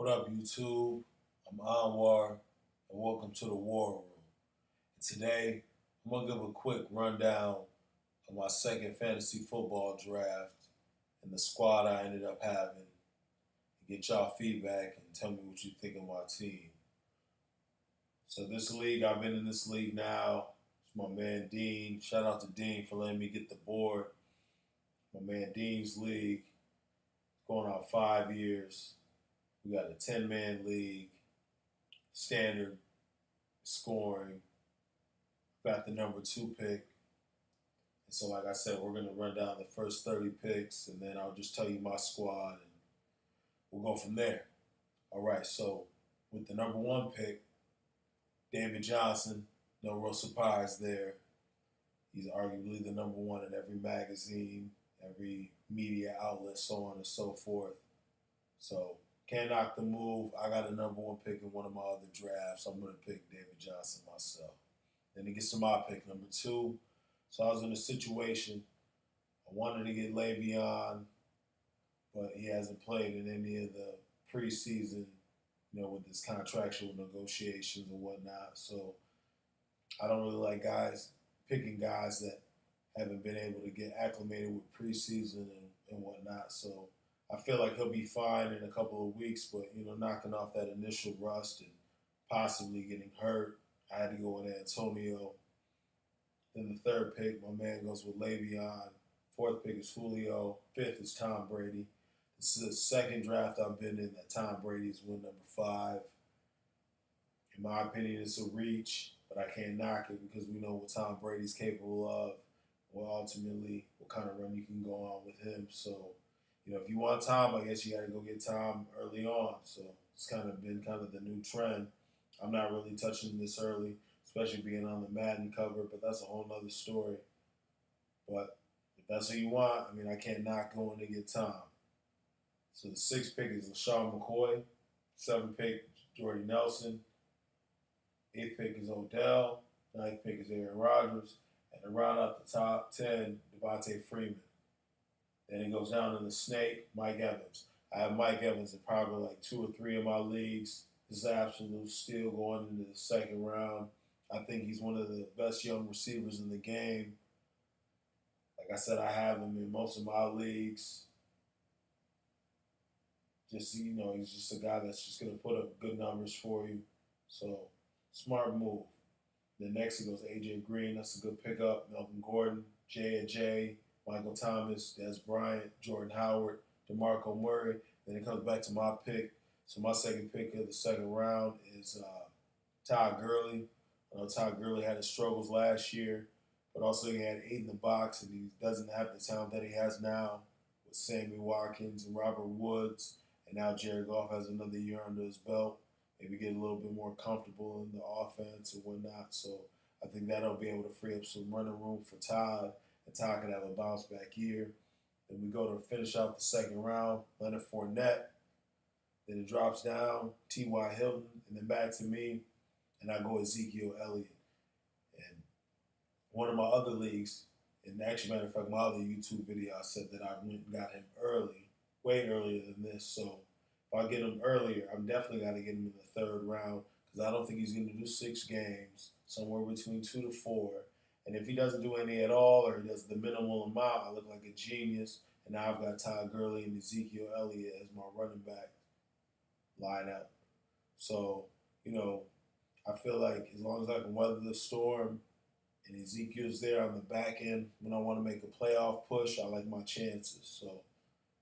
What up, YouTube? I'm Anwar, and welcome to the War Room. And today, I'm going to give a quick rundown of my second fantasy football draft and the squad I ended up having, and get y'all feedback and tell me what you think of my team. So this league, I've been in this league now. It's my man Dean. Shout out to Dean for letting me get the board. My man Dean's league. It's going on 5 years. We got a 10-man league, standard scoring. Got the number 2 pick. And so, like I said, we're going to run down the first 30 picks, and then I'll just tell you my squad, and we'll go from there. All right, so with the number 1 pick, David Johnson, no real surprise there. He's arguably the number 1 in every magazine, every media outlet, so on and so forth. So, can't knock the move. I got a number 1 pick in one of my other drafts. I'm going to pick David Johnson myself. Then it gets to my pick, number 2. So I was in a situation. I wanted to get Le'Veon, but he hasn't played in any of the preseason, with his contractual negotiations and whatnot. So I don't really like picking guys that haven't been able to get acclimated with preseason and whatnot. So I feel like he'll be fine in a couple of weeks, but, knocking off that initial rust and possibly getting hurt, I had to go with Antonio. Then the 3rd pick, my man goes with Le'Veon. 4th pick is Julio. 5th is Tom Brady. This is the second draft I've been in that Tom Brady is win number 5. In my opinion, it's a reach, but I can't knock it because we know what Tom Brady's capable of. Well, ultimately, what kind of run you can go on with him. So, if you want Tom, I guess you got to go get Tom early on. So it's been the new trend. I'm not really touching this early, especially being on the Madden cover, but that's a whole other story. But if that's what you want, I can't knock going to get Tom. So the 6th pick is LaShawn McCoy. 7th pick, Jordy Nelson. 8th pick is Odell. 9th pick is Aaron Rodgers. And to round out the top 10, Devontae Freeman. Then it goes down to the snake, Mike Evans. I have Mike Evans in probably like 2 or 3 of my leagues. This is an absolute steal going into the 2nd round. I think he's one of the best young receivers in the game. Like I said, I have him in most of my leagues. He's just a guy that's just going to put up good numbers for you. So, smart move. Then next it goes A.J. Green. That's a good pickup. Melvin Gordon, J.J., Michael Thomas, Des Bryant, Jordan Howard, DeMarco Murray. Then it comes back to my pick. So my 2nd pick of the 2nd round is Todd Gurley. I know Todd Gurley had his struggles last year, but also he had 8 in the box, and he doesn't have the talent that he has now with Sammy Watkins and Robert Woods. And now Jared Goff has another year under his belt. Maybe get a little bit more comfortable in the offense and whatnot. So I think that'll be able to free up some running room for Todd, and Todd can have a bounce back year. Then we go to finish out the 2nd round, Leonard Fournette. Then it drops down, T.Y. Hilton, and then back to me, and I go Ezekiel Elliott. And one of my other leagues, and actually, matter of fact, my other YouTube video, I said that I went and got him early, way earlier than this. So if I get him earlier, I'm definitely got to get him in the 3rd round because I don't think he's going to do 6 games, somewhere between 2 to 4. And if he doesn't do any at all or he does the minimal amount, I look like a genius. And now I've got Todd Gurley and Ezekiel Elliott as my running back lineup. So, I feel like as long as I can weather the storm and Ezekiel's there on the back end when I want to make a playoff push, I like my chances. So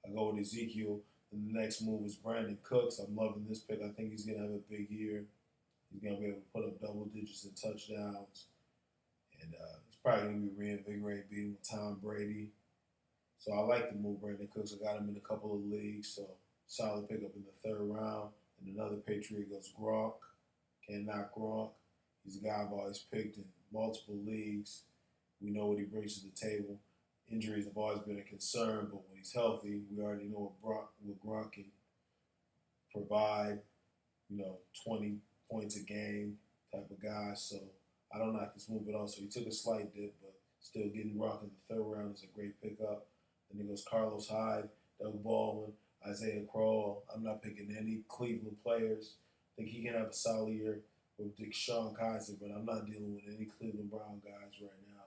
I go with Ezekiel. And the next move is Brandon Cooks. I'm loving this pick. I think he's going to have a big year. He's going to be able to put up double digits in touchdowns. And he's probably going to be reinvigorated beating with Tom Brady. So I like the move, Brandon Cooks. I got him in a couple of leagues. So solid pickup in the 3rd round. And another Patriot goes Gronk. Can't knock Gronk. He's a guy I've always picked in multiple leagues. We know what he brings to the table. Injuries have always been a concern, but when he's healthy, we already know what Gronk can provide. 20 points a game type of guy. So I don't knock this move at all. So he took a slight dip, but still getting Gronk in the 3rd round is a great pickup. Then he goes Carlos Hyde, Doug Baldwin. Isaiah Crowell. I'm not picking any Cleveland players. I think he can have a solid year with Deshaun Kaiser, but I'm not dealing with any Cleveland Brown guys right now.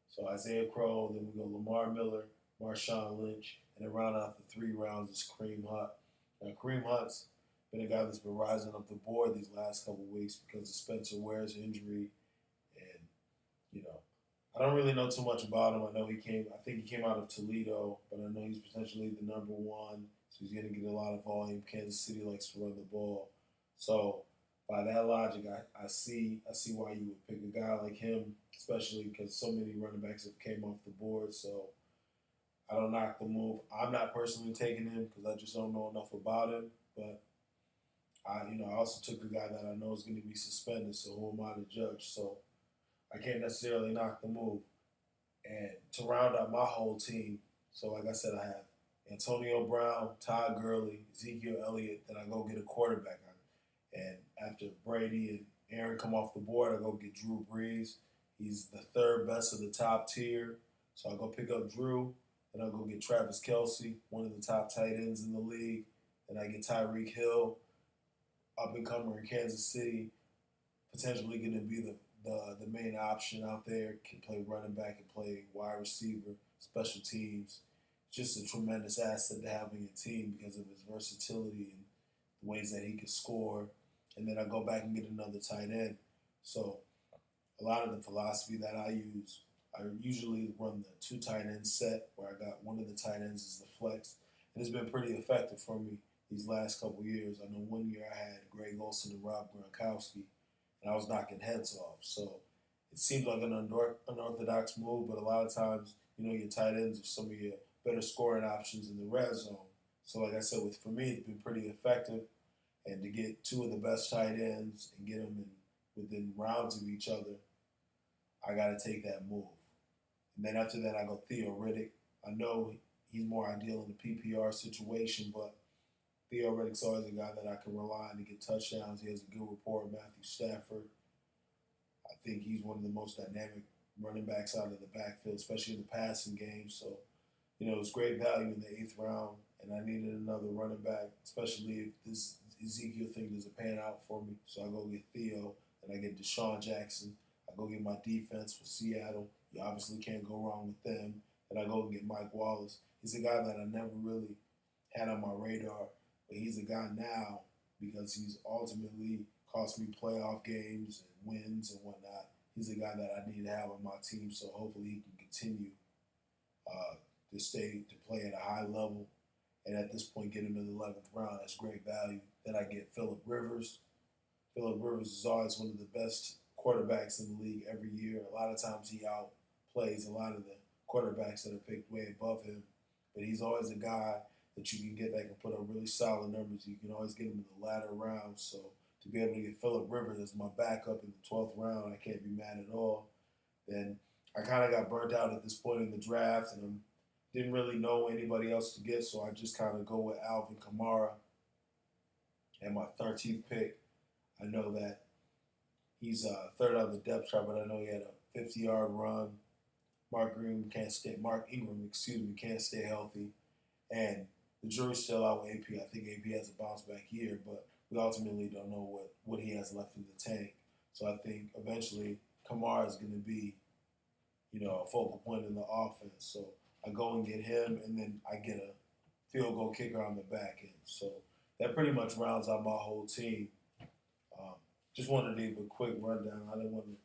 So Isaiah Crowell, then we go Lamar Miller, Marshawn Lynch, and then round out the 3 rounds is Kareem Hunt. Now Kareem Hunt's been a guy that's been rising up the board these last couple of weeks because of Spencer Ware's injury, and I don't really know too much about him. I think he came out of Toledo, but I know he's potentially the number one, so he's going to get a lot of volume. Kansas City likes to run the ball, so by that logic, I see why you would pick a guy like him, especially because so many running backs have came off the board. So I don't knock the move. I'm not personally taking him because I just don't know enough about him. But I also took a guy that I know is going to be suspended. So who am I to judge? So I can't necessarily knock the move. And to round out my whole team, so like I said, I have Antonio Brown, Todd Gurley, Ezekiel Elliott. Then I go get a quarterback. And after Brady and Aaron come off the board, I go get Drew Brees. He's the third best of the top tier. So I go pick up Drew. Then I go get Travis Kelce, one of the top tight ends in the league. Then I get Tyreek Hill, up and comer in Kansas City, potentially going to be the main option out there. Can play running back and play wide receiver, special teams. Just a tremendous asset to have on your team because of his versatility and the ways that he can score. And then I go back and get another tight end. So a lot of the philosophy that I use, I usually run the 2 tight end set where I got one of the tight ends as the flex. And it's been pretty effective for me these last couple of years. I know one year I had Greg Olsen and Rob Gronkowski, and I was knocking heads off. So it seems like an unorthodox move, but a lot of times, your tight ends are some of your better scoring options in the red zone. So like I said, for me, it's been pretty effective. And to get 2 of the best tight ends and get them within rounds of each other, I got to take that move. And then after that, I go Theo Riddick. I know he's more ideal in the PPR situation, but Theo Riddick's always a guy that I can rely on to get touchdowns. He has a good rapport with Matthew Stafford. I think he's one of the most dynamic running backs out of the backfield, especially in the passing game. So, it's great value in the 8th round, and I needed another running back, especially if this Ezekiel thing doesn't pan out for me. So I go get Theo, and I get Deshaun Jackson. I go get my defense for Seattle. You obviously can't go wrong with them. And I go and get Mike Wallace. He's a guy that I never really had on my radar, but he's a guy now because he's ultimately cost me playoff games and wins and whatnot. He's a guy that I need to have on my team, so hopefully he can continue to play at a high level. And at this point, get him in the 11th round. That's great value. Then I get Phillip Rivers. Phillip Rivers is always one of the best quarterbacks in the league every year. A lot of times he outplays a lot of the quarterbacks that are picked way above him. But he's always a guy that you can get that can put up really solid numbers. You can always get him in the latter rounds. So to be able to get Phillip Rivers as my backup in the 12th round, I can't be mad at all. Then I kind of got burnt out at this point in the draft, and didn't really know anybody else to get, so I just kind of go with Alvin Kamara. And my 13th pick, I know that he's third on the depth chart, but I know he had a 50-yard run. Mark Ingram can't stay healthy. And the jury's still out with AP. I think AP has a bounce-back year, but we ultimately don't know what he has left in the tank. So I think eventually Kamara is going to be, a focal point in the offense. So I go and get him, and then I get a field goal kicker on the back end. So that pretty much rounds out my whole team. Just wanted to give a quick rundown. I didn't want to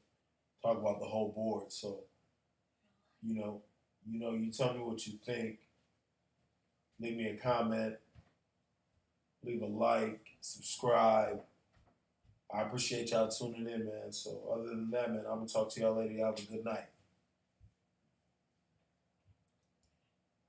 talk about the whole board. So, you tell me what you think. Leave me a comment. Leave a like. Subscribe. I appreciate y'all tuning in, man. So other than that, man, I'm going to talk to y'all later. Y'all have a good night.